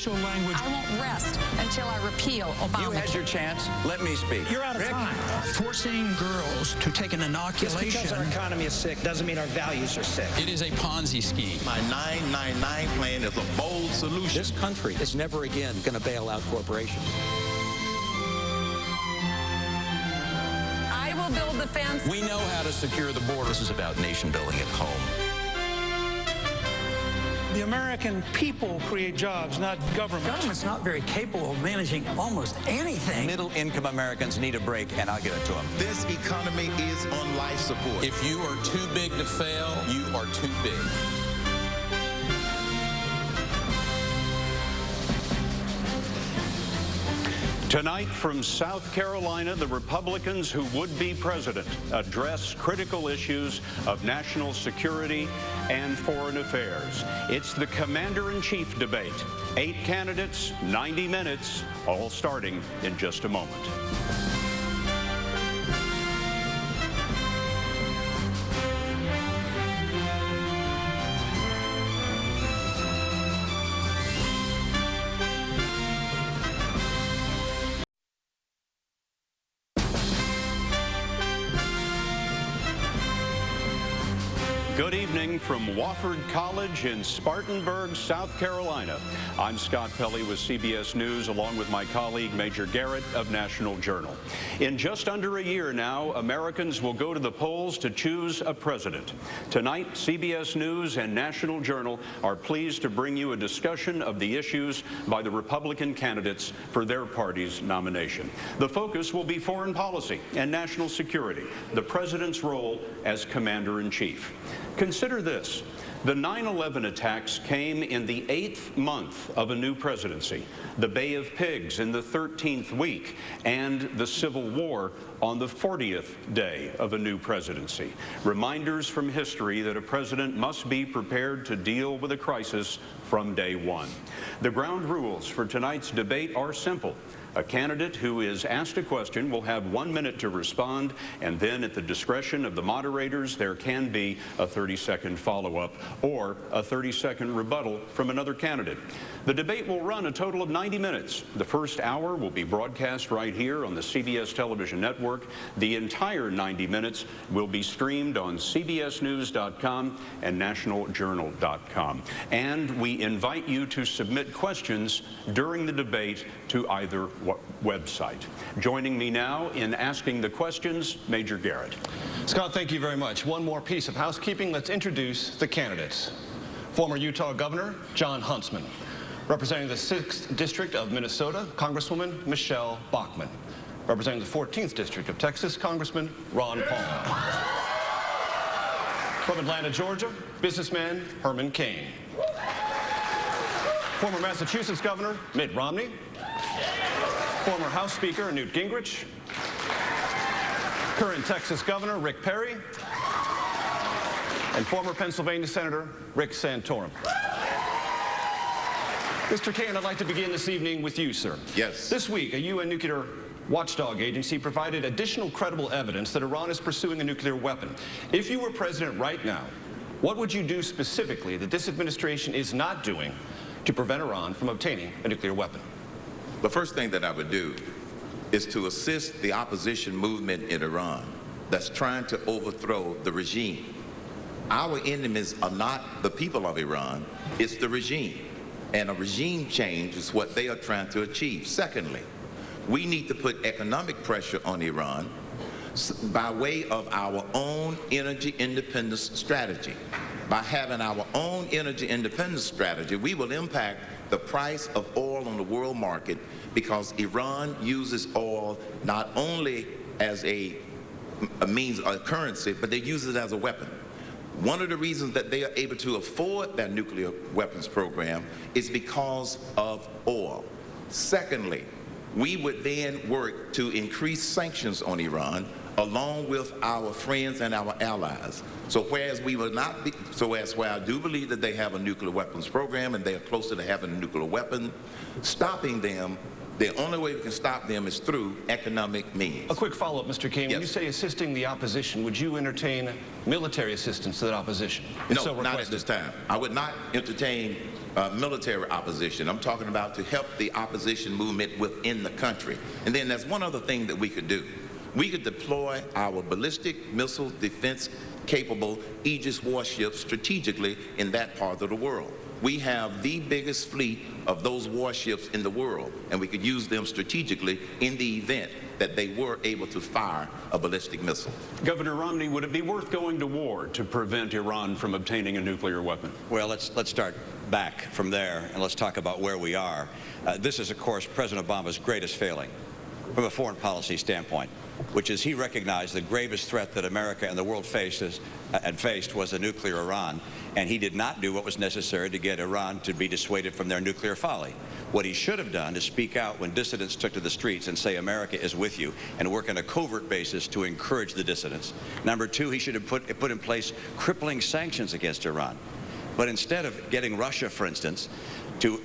Language. I won't rest until I repeal Obamacare. You had your chance. Let me speak. You're out of time. Forcing girls to take an inoculation. Just because our economy is sick doesn't mean our values are sick. It is a Ponzi scheme. My 999 plan is a bold solution. This country is never again going to bail out corporations. I will build the fence. We know how to secure the border. This is about nation building at home. The American people create jobs, not government. Government's not very capable of managing almost anything. Middle-income Americans need a break, and I'll give it to them. This economy is on life support. If you are too big to fail, you are too big. Tonight from South Carolina, the Republicans who would be president address critical issues of national security and foreign affairs. It's the commander-in-chief debate. 8 candidates, 90 minutes, all starting in just a moment. Good evening from Wofford College in Spartanburg, South Carolina. I'm Scott Pelley with CBS News, along with my colleague Major Garrett of National Journal. In just under a year now, Americans will go to the polls to choose a president. Tonight, CBS News and National Journal are pleased to bring you a discussion of the issues by the Republican candidates for their party's nomination. The focus will be foreign policy and national security, the president's role as commander-in-chief. Consider this. The 9/11 attacks came in the 8th month of a new presidency, the Bay of Pigs in the 13th week, and the Civil War on the 40th day of a new presidency. Reminders from history that a president must be prepared to deal with a crisis from day one. The ground rules for tonight's debate are simple. A candidate who is asked a question will have 1 minute to respond, and then at the discretion of the moderators, there can be a 30-second follow-up or a 30-second rebuttal from another candidate. The debate will run a total of 90 minutes. The first hour will be broadcast right here on the CBS television network. The entire 90 minutes will be streamed on cbsnews.com and nationaljournal.com. And we invite you to submit questions during the debate to either website. Joining me now in asking the questions, Major Garrett. Scott, thank you very much. One more piece of housekeeping. Let's introduce the candidates. Former Utah Governor Jon Huntsman. Representing the 6th District of Minnesota, Congresswoman Michele Bachmann. Representing the 14th District of Texas, Congressman Ron Paul. From Atlanta, Georgia, businessman Herman Cain. Former Massachusetts Governor Mitt Romney. Former House Speaker Newt Gingrich. Current Texas Governor Rick Perry. And former Pennsylvania Senator Rick Santorum. Mr. Cain, I'd like to begin this evening with you, sir. Yes. This week, a UN nuclear watchdog agency provided additional credible evidence that Iran is pursuing a nuclear weapon. If you were president right now, what would you do specifically that this administration is not doing to prevent Iran from obtaining a nuclear weapon? The first thing that I would do is to assist the opposition movement in Iran that's trying to overthrow the regime. Our enemies are not the people of Iran, it's the regime. And a regime change is what they are trying to achieve. Secondly, we need to put economic pressure on Iran by way of our own energy independence strategy. By having our own energy independence strategy, we will impact the price of oil on the world market, because Iran uses oil not only as a means of currency, but they use it as a weapon. One of the reasons that they are able to afford that nuclear weapons program is because of oil. Secondly, we would then work to increase sanctions on Iran along with our friends and our allies. So whereas we will not be, where I do believe that they have a nuclear weapons program and they are closer to having a nuclear weapon, stopping them, the only way we can stop them is through economic means. A quick follow-up, Mr. Cain. Yes. When you say assisting the opposition, would you entertain military assistance to that opposition? No, not at this time. I would not entertain military opposition. I'm talking about to help the opposition movement within the country. And then there's one other thing that we could do. We could deploy our ballistic missile defense capable Aegis warships strategically in that part of the world. We have the biggest fleet of those warships in the world, and we could use them strategically in the event that they were able to fire a ballistic missile. Governor Romney, would it be worth going to war to prevent Iran from obtaining a nuclear weapon? Well, let's start back from there, and let's talk about where we are. This is, of course, President Obama's greatest failing from a foreign policy standpoint, which is he recognized the gravest threat that America and the world faced was a nuclear Iran, and he did not do what was necessary to get Iran to be dissuaded from their nuclear folly. What he should have done is speak out when dissidents took to the streets and say America is with you, and work on a covert basis to encourage the dissidents. Number two, he should have put in place crippling sanctions against Iran. But instead of getting Russia, for instance, to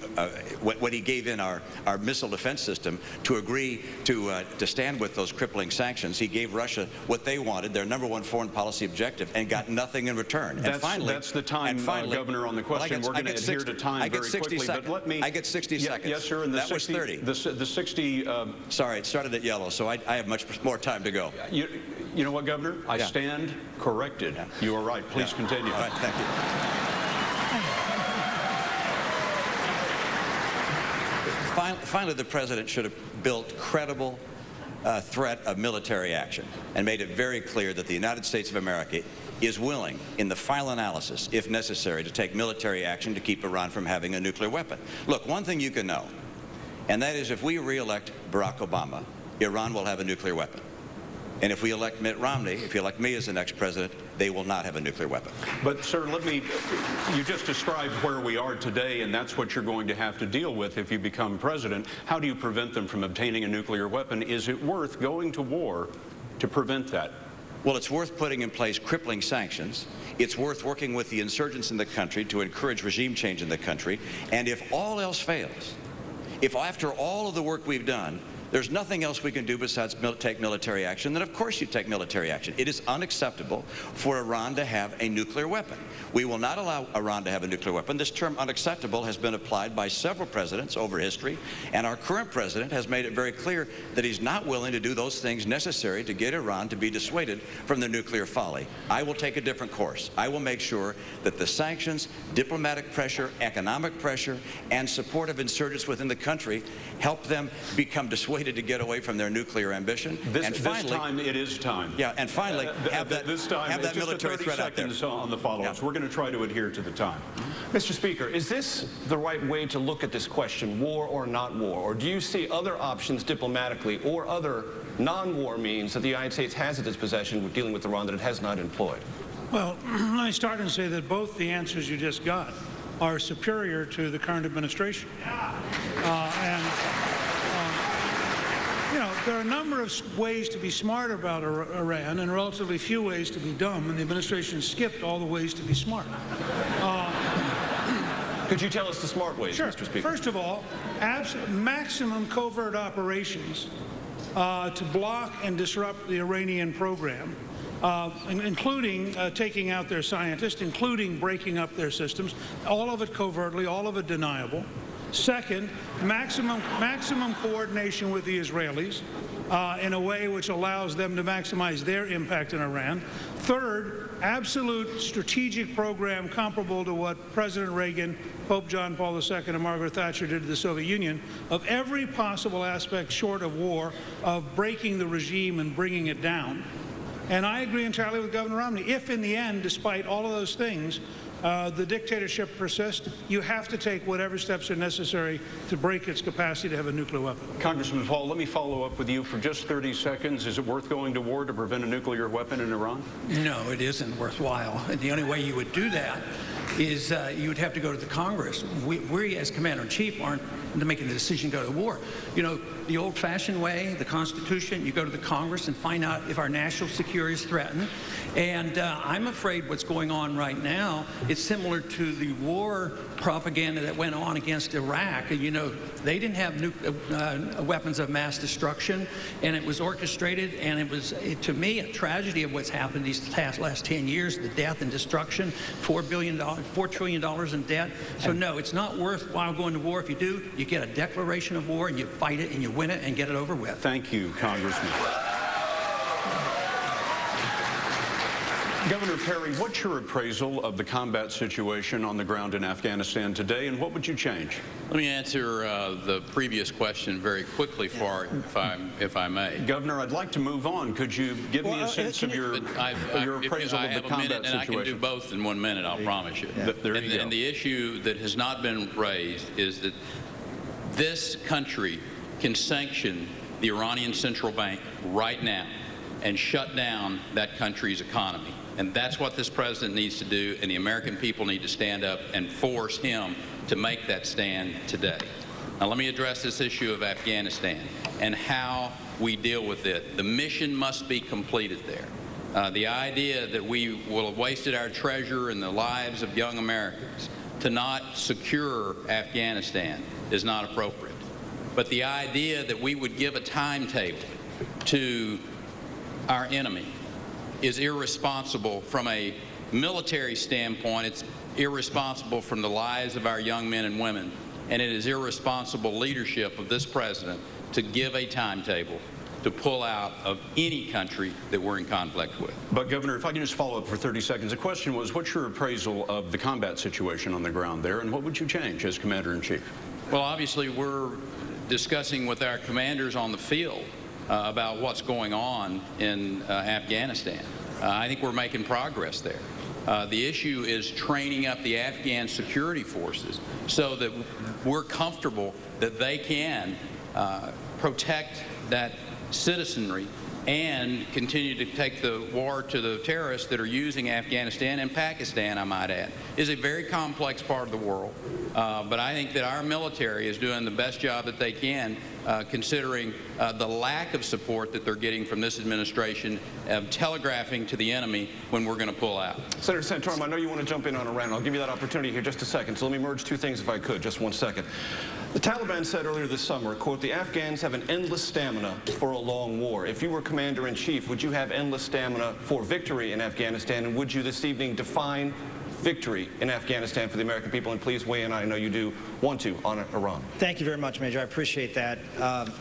when he gave in our missile defense system to agree to stand with those crippling sanctions, he gave Russia what they wanted, their #1 foreign policy objective, and got nothing in return. That's the time, Governor, on the question. We're going to adhere to time very quickly. But let me. I get 60 seconds. Yes, sir. And that was 30. The 60. Sorry, it started at yellow, so I have much more time to go. You know what, Governor? I stand corrected. Yeah. You are right. Please continue. All right. Thank you. Finally, the president should have built credible threat of military action and made it very clear that the United States of America is willing, in the final analysis, if necessary, to take military action to keep Iran from having a nuclear weapon. Look, one thing you can know, and that is if we re-elect Barack Obama, Iran will have a nuclear weapon. And if we elect Mitt Romney, if you elect me as the next president, they will not have a nuclear weapon. But, sir, you just described where we are today, and that's what you're going to have to deal with if you become president. How do you prevent them from obtaining a nuclear weapon? Is it worth going to war to prevent that? Well, it's worth putting in place crippling sanctions. It's worth working with the insurgents in the country to encourage regime change in the country. And if all else fails, if after all of the work we've done, there's nothing else we can do besides take military action, then of course you take military action. It is unacceptable for Iran to have a nuclear weapon. We will not allow Iran to have a nuclear weapon. This term unacceptable has been applied by several presidents over history, and our current president has made it very clear that he's not willing to do those things necessary to get Iran to be dissuaded from their nuclear folly. I will take a different course. I will make sure that the sanctions, diplomatic pressure, economic pressure, and support of insurgents within the country help them become dissuaded to get away from their nuclear ambition. This time it is time. Yeah, and finally have that military threat out there. On the follow-ups. We're going to try to adhere to the time. Mr. Speaker, is this the right way to look at this question, war or not war? Or do you see other options diplomatically or other non-war means that the United States has at its possession with dealing with Iran that it has not employed? Well, let me start and say that both the answers you just got are superior to the current administration. There are a number of ways to be smart about Iran and relatively few ways to be dumb, and the administration skipped all the ways to be smart. Could you tell us the smart ways, sure. Mr. Speaker? First of all, maximum covert operations to block and disrupt the Iranian program, including taking out their scientists, including breaking up their systems, all of it covertly, all of it deniable. Second, maximum coordination with the Israelis in a way which allows them to maximize their impact in Iran. Third, absolute strategic program comparable to what President Reagan, Pope John Paul II, and Margaret Thatcher did to the Soviet Union, of every possible aspect short of war, of breaking the regime and bringing it down. And I agree entirely with Governor Romney. If in the end, despite all of those things, the dictatorship persists, you have to take whatever steps are necessary to break its capacity to have a nuclear weapon. Congressman Paul, let me follow up with you for just 30 seconds. Is it worth going to war to prevent a nuclear weapon in Iran? No, it isn't worthwhile. And the only way you would do that is you would have to go to the Congress. We as Commander-in-Chief aren't making the decision to go to war. You know, the old-fashioned way, the Constitution, you go to the Congress and find out if our national security is threatened. And I'm afraid what's going on right now is similar to the war propaganda that went on against Iraq. You know, they didn't have weapons of mass destruction, and it was orchestrated, and it was, to me, a tragedy of what's happened these last 10 years, the death and destruction, $4 billion, $4 trillion in debt. So no, it's not worthwhile going to war. If you do, you get a declaration of war and you fight it and you win it and get it over with. Thank you, Congressman. Governor Perry, what's your appraisal of the combat situation on the ground in Afghanistan today, and what would you change? Let me answer the previous question very quickly, if I may. Governor, I'd like to move on. Could you give me a sense of your appraisal of the combat situation? I can do both in 1 minute, I'll promise you. There you go. And the issue that has not been raised is that this country can sanction the Iranian central bank right now and shut down that country's economy. And that's what this president needs to do, and the American people need to stand up and force him to make that stand today. Now, let me address this issue of Afghanistan and how we deal with it. The mission must be completed there. The idea that we will have wasted our treasure and the lives of young Americans to not secure Afghanistan is not appropriate. But the idea that we would give a timetable to our enemy is irresponsible from a military standpoint. It's irresponsible from the lives of our young men and women, and it is irresponsible leadership of this president to give a timetable to pull out of any country that we're in conflict with. But Governor, if I can just follow up for 30 seconds. The question was, what's your appraisal of the combat situation on the ground there, and what would you change as Commander-in-Chief? Well, obviously, we're discussing with our commanders on the field about what's going on in Afghanistan. I think we're making progress there. The issue is training up the Afghan security forces so that we're comfortable that they can protect that citizenry and continue to take the war to the terrorists that are using Afghanistan and Pakistan, I might add, is a very complex part of the world. But I think that our military is doing the best job that they can, considering the lack of support that they're getting from this administration of telegraphing to the enemy when we're going to pull out. Senator Santorum, I know you want to jump in on Iran. I'll give you that opportunity here just a second. So let me merge two things if I could, just 1 second. The Taliban said earlier this summer, quote, the Afghans have an endless stamina for a long war. If you were Commander-in-Chief, would you have endless stamina for victory in Afghanistan? And would you this evening define victory in Afghanistan for the American people? And please weigh in, I know you do want to, on Iran. Thank you very much, Major. I appreciate that.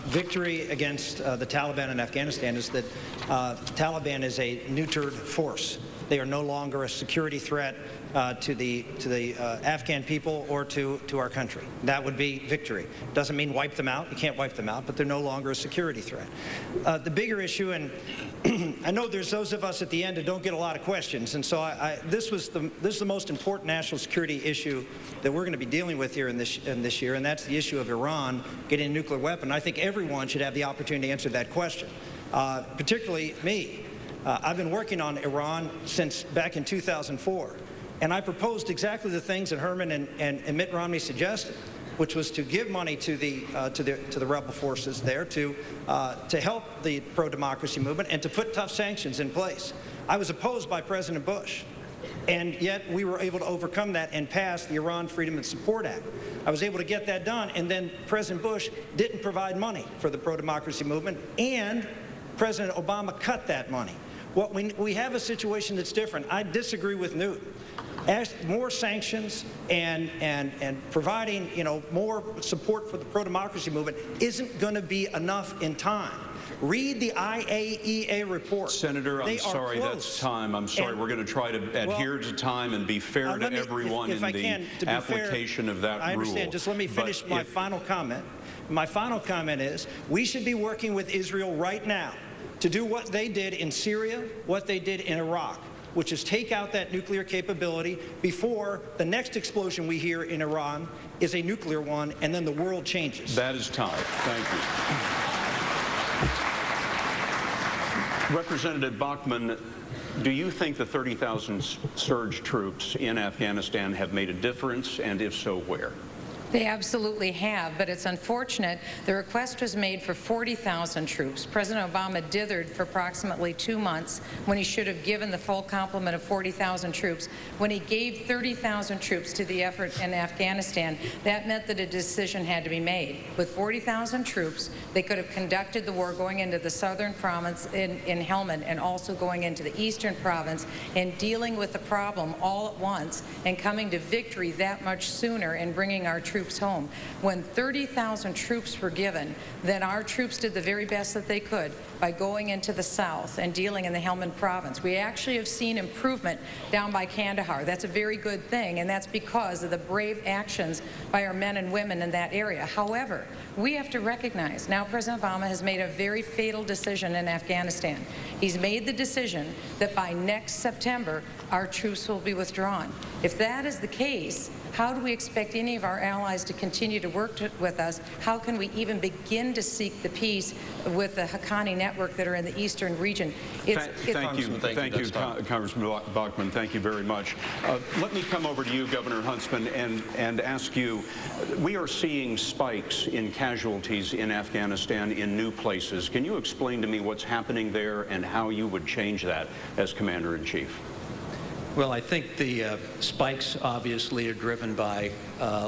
Victory against the Taliban in Afghanistan is that Taliban is a neutered force. They are no longer a security threat to the Afghan people or to our country. That would be victory. Doesn't mean wipe them out. You can't wipe them out, but they're no longer a security threat. The bigger issue, and I know there's those of us at the end that don't get a lot of questions, and so this is the most important national security issue that we're going to be dealing with here in this year, and that's the issue of Iran getting a nuclear weapon. I think everyone should have the opportunity to answer that question, particularly me. I've been working on Iran since back in 2004, and I proposed exactly the things that Herman and Mitt Romney suggested, which was to give money to the rebel forces there to help the pro-democracy movement and to put tough sanctions in place. I was opposed by President Bush, and yet we were able to overcome that and pass the Iran Freedom and Support Act. I was able to get that done, and then President Bush didn't provide money for the pro-democracy movement, and President Obama cut that money. We have a situation that's different. I disagree with Newt. More sanctions and providing, more support for the pro-democracy movement isn't going to be enough in time. Read the IAEA report. Senator, I'm sorry, that's time. I'm sorry. We're going to try to adhere to time and be fair to everyone in the application of that rule. I understand. Just let me finish my final comment. My final comment is we should be working with Israel right now to do what they did in Syria, what they did in Iraq, which is take out that nuclear capability before the next explosion we hear in Iran is a nuclear one, and then the world changes. That is time. Thank you. Representative Bachmann, do you think the 30,000 surge troops in Afghanistan have made a difference, and if so, where? They absolutely have, but it's unfortunate. The request was made for 40,000 troops. President Obama dithered for approximately 2 months when he should have given the full complement of 40,000 troops. When he gave 30,000 troops to the effort in Afghanistan, that meant that a decision had to be made. With 40,000 troops, they could have conducted the war going into the southern province in Helmand and also going into the eastern province and dealing with the problem all at once and coming to victory that much sooner and bringing our troops home. When 30,000 troops were given, then our troops did the very best that they could by going into the south and dealing in the Helmand province. We actually have seen improvement down by Kandahar. That's a very good thing, and that's because of the brave actions by our men and women in that area. However, we have to recognize now President Obama has made a very fatal decision in Afghanistan. He's made the decision that by next September, our troops will be withdrawn. If that is the case, how do we expect any of our allies to continue to work with us? How can we even begin to seek the peace with the Haqqani network that are in the eastern region? Thank you, Congressman Bachmann. Thank you very much. Let me come over to you, Governor Huntsman, and ask you, we are seeing spikes in casualties in Afghanistan in new places. Can you explain to me what's happening there and how you would change that as Commander-in-Chief? Well, I think the spikes obviously are driven by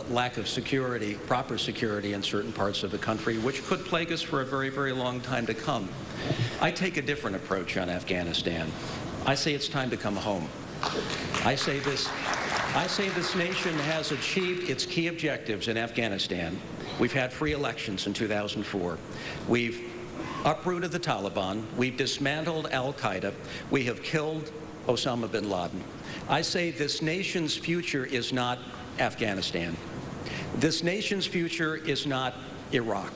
lack of security, proper security in certain parts of the country, which could plague us for a very, very long time to come. I take a different approach on Afghanistan. I say it's time to come home. I say this nation has achieved its key objectives in Afghanistan. We've had free elections in 2004. We've uprooted the Taliban. We've dismantled al-Qaeda. We have killed Osama bin Laden. I say this nation's future is not Afghanistan. This nation's future is not Iraq.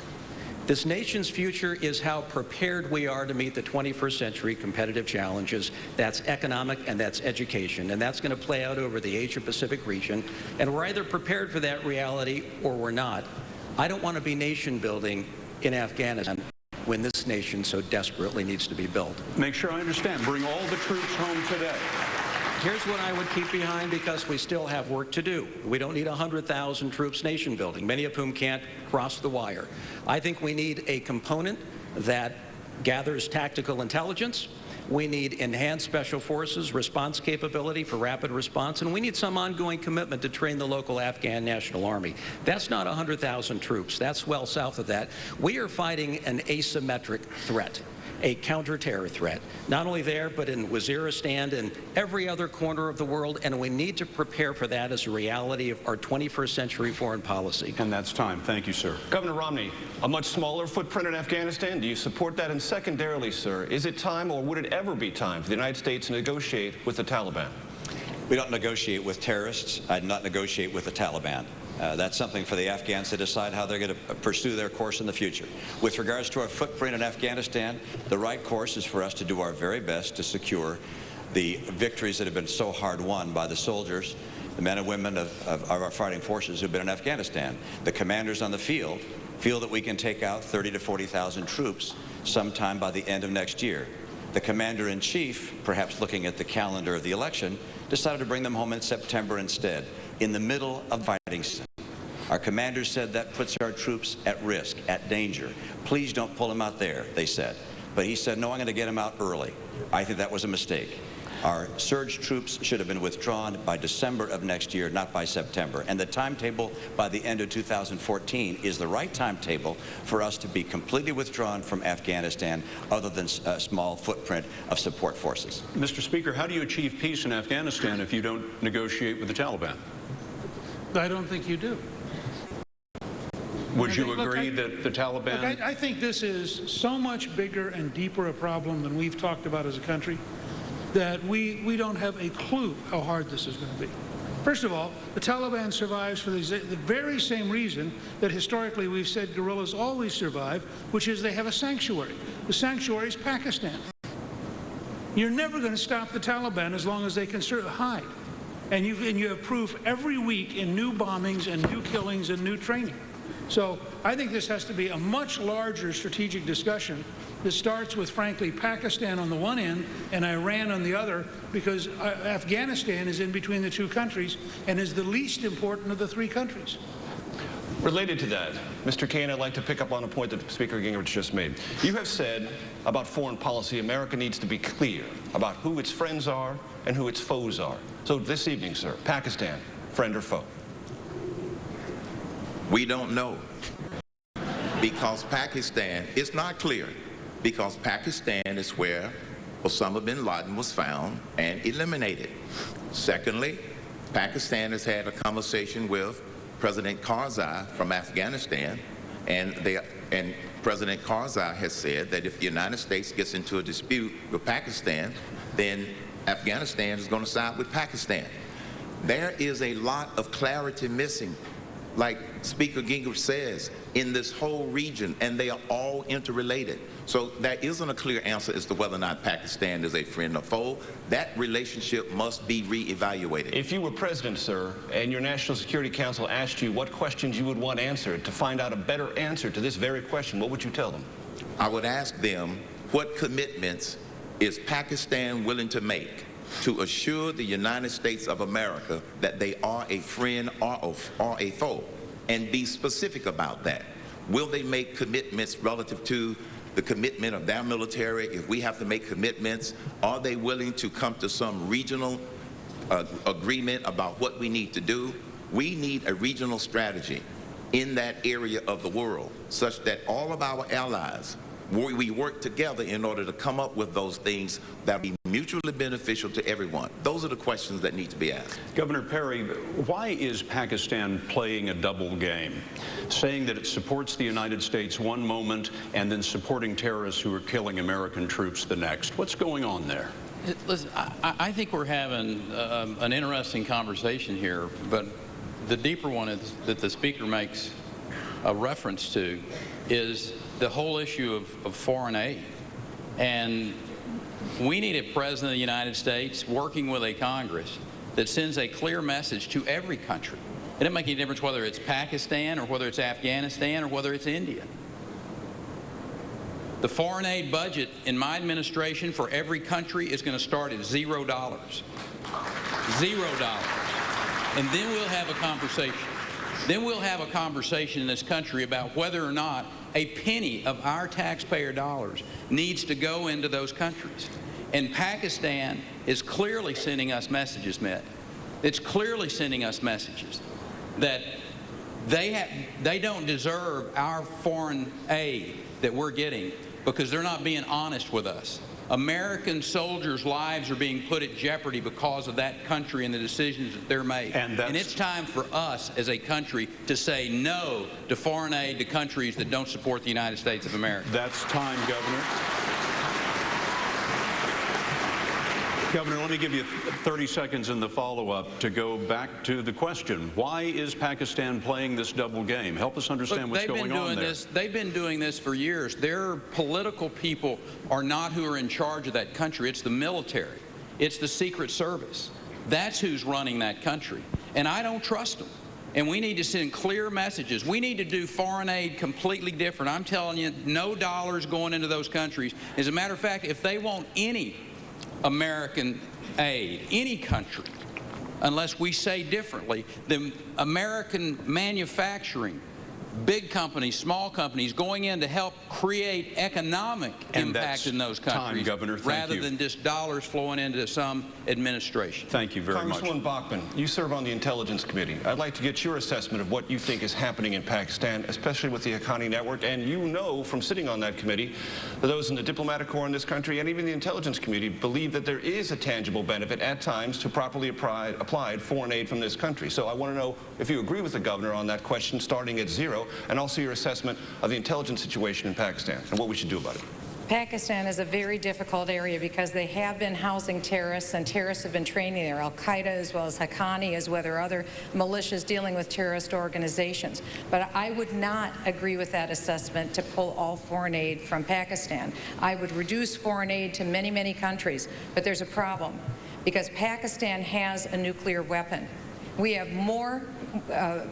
This nation's future is how prepared we are to meet the 21st century competitive challenges. That's economic and that's education. And that's going to play out over the Asia-Pacific region. And we're either prepared for that reality or we're not. I don't want to be nation building in Afghanistan when this nation so desperately needs to be built. Make sure I understand. Bring all the troops home today. Here's what I would keep behind because we still have work to do. We don't need 100,000 troops nation building, many of whom can't cross the wire. I think we need a component that gathers tactical intelligence. We need enhanced special forces response capability for rapid response, and we need some ongoing commitment to train the local Afghan National Army. That's not 100,000 troops. That's well south of that. We are fighting an asymmetric threat, a counter-terror threat, not only there, but in Waziristan and every other corner of the world, and we need to prepare for that as a reality of our 21st century foreign policy. And that's time. Thank you, sir. Governor Romney, a much smaller footprint in Afghanistan. Do you support that? And secondarily, sir, is it time or would it ever be time for the United States to negotiate with the Taliban? We don't negotiate with terrorists. I'd not negotiate with the Taliban. That's something for the Afghans to decide how they're going to pursue their course in the future. With regards to our footprint in Afghanistan, the right course is for us to do our very best to secure the victories that have been so hard won by the soldiers, the men and women of our fighting forces who've been in Afghanistan. The commanders on the field feel that we can take out 30,000 to 40,000 troops sometime by the end of next year. The commander-in-chief, perhaps looking at the calendar of the election, decided to bring them home in September instead, in the middle of fighting season. Our commander said that puts our troops at risk, at danger. Please don't pull them out there, they said. But he said, no, I'm going to get them out early. I think that was a mistake. Our surge troops should have been withdrawn by December of next year, not by September. And the timetable by the end of 2014 is the right timetable for us to be completely withdrawn from Afghanistan, other than a small footprint of support forces. Mr. Speaker, how do you achieve peace in Afghanistan if you don't negotiate with the Taliban? I don't think you do. Would you agree that the Taliban... Look, I think this is so much bigger and deeper a problem than we've talked about as a country that we don't have a clue how hard this is going to be. First of all, the Taliban survives for the very same reason that historically we've said guerrillas always survive, which is they have a sanctuary. The sanctuary is Pakistan. You're never going to stop the Taliban as long as they can hide. And you have proof every week in new bombings and new killings and new training. So I think this has to be a much larger strategic discussion that starts with, frankly, Pakistan on the one end and Iran on the other, because Afghanistan is in between the two countries and is the least important of the three countries. Related to that, Mr. Cain, I'd like to pick up on a point that Speaker Gingrich just made. You have said about foreign policy, America needs to be clear about who its friends are and who its foes are. So this evening, sir, Pakistan, friend or foe? We don't know, because Pakistan is not clear, because Pakistan is where Osama bin Laden was found and eliminated. Secondly, Pakistan has had a conversation with President Karzai from Afghanistan, and President Karzai has said that if the United States gets into a dispute with Pakistan, then Afghanistan is going to side with Pakistan. There is a lot of clarity missing, like Speaker Gingrich says, in this whole region, and they are all interrelated. So there isn't a clear answer as to whether or not Pakistan is a friend or foe. That relationship must be reevaluated. If you were president, sir, and your National Security Council asked you what questions you would want answered to find out a better answer to this very question, what would you tell them? I would ask them, what commitments is Pakistan willing to make to assure the United States of America that they are a friend or a foe, and be specific about that. Will they make commitments relative to the commitment of their military? If we have to make commitments, are they willing to come to some regional agreement about what we need to do? We need a regional strategy in that area of the world, such that all of our allies, we work together in order to come up with those things that will be mutually beneficial to everyone. Those are the questions that need to be asked. Governor Perry, why is Pakistan playing a double game, saying that it supports the United States one moment and then supporting terrorists who are killing American troops the next? What's going on there? Listen, I think we're having an interesting conversation here, but the deeper one is that the Speaker makes a reference to is the whole issue of foreign aid. And we need a President of the United States working with a Congress that sends a clear message to every country. It doesn't make any difference whether it's Pakistan or whether it's Afghanistan or whether it's India. The foreign aid budget in my administration for every country is going to start at $0. $0. And then we'll have a conversation. Then we'll have a conversation in this country about whether or not a penny of our taxpayer dollars needs to go into those countries. And Pakistan is clearly sending us messages, Mitt. It's clearly sending us messages that they don't deserve our foreign aid that we're getting because they're not being honest with us. American soldiers' lives are being put at jeopardy because of that country and the decisions that they're making. And it's time for us as a country to say no to foreign aid to countries that don't support the United States of America. That's time, Governor. Governor, let me give you 30 seconds in the follow-up to go back to the question. Why is Pakistan playing this double game? Help us understand what's going on there. They've been doing this for years. Their political people are not who are in charge of that country. It's the military. It's the Secret Service. That's who's running that country. And I don't trust them. And we need to send clear messages. We need to do foreign aid completely different. I'm telling you, no dollars going into those countries. As a matter of fact, if they want any American aid, any country, unless we say differently, then American manufacturing, big companies, small companies going in to help create economic impact in those countries, Governor. rather than just dollars flowing into some administration. Thank you very much. Congresswoman Bachmann, you serve on the Intelligence Committee. I'd like to get your assessment of what you think is happening in Pakistan, especially with the Haqqani Network. And you know from sitting on that committee that those in the diplomatic corps in this country and even the Intelligence Committee believe that there is a tangible benefit at times to properly applied foreign aid from this country. So I want to know if you agree with the governor on that question starting at $0, and also your assessment of the intelligence situation in Pakistan and what we should do about it. Pakistan is a very difficult area because they have been housing terrorists, and terrorists have been training there, Al-Qaeda as well as Haqqani, as well as other militias dealing with terrorist organizations. But I would not agree with that assessment to pull all foreign aid from Pakistan. I would reduce foreign aid to many, many countries, but there's a problem because Pakistan has a nuclear weapon. We have more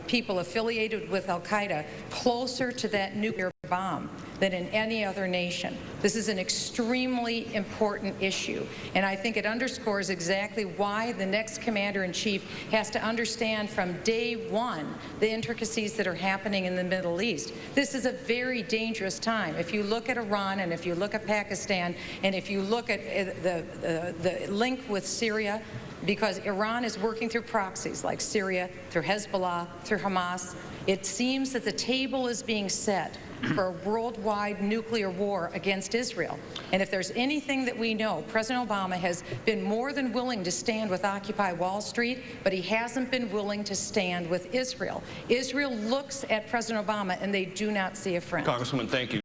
people affiliated with Al-Qaeda closer to that nuclear bomb than in any other nation. This is an extremely important issue, and I think it underscores exactly why the next commander-in-chief has to understand from day one the intricacies that are happening in the Middle East. This is a very dangerous time. If you look at Iran and if you look at Pakistan and if you look at the link with Syria, because Iran is working through proxies like Syria, through Hezbollah, through Hamas, it seems that the table is being set for a worldwide nuclear war against Israel. And if there's anything that we know, President Obama has been more than willing to stand with Occupy Wall Street, but he hasn't been willing to stand with Israel. Israel looks at President Obama and they do not see a friend. Congresswoman, thank you.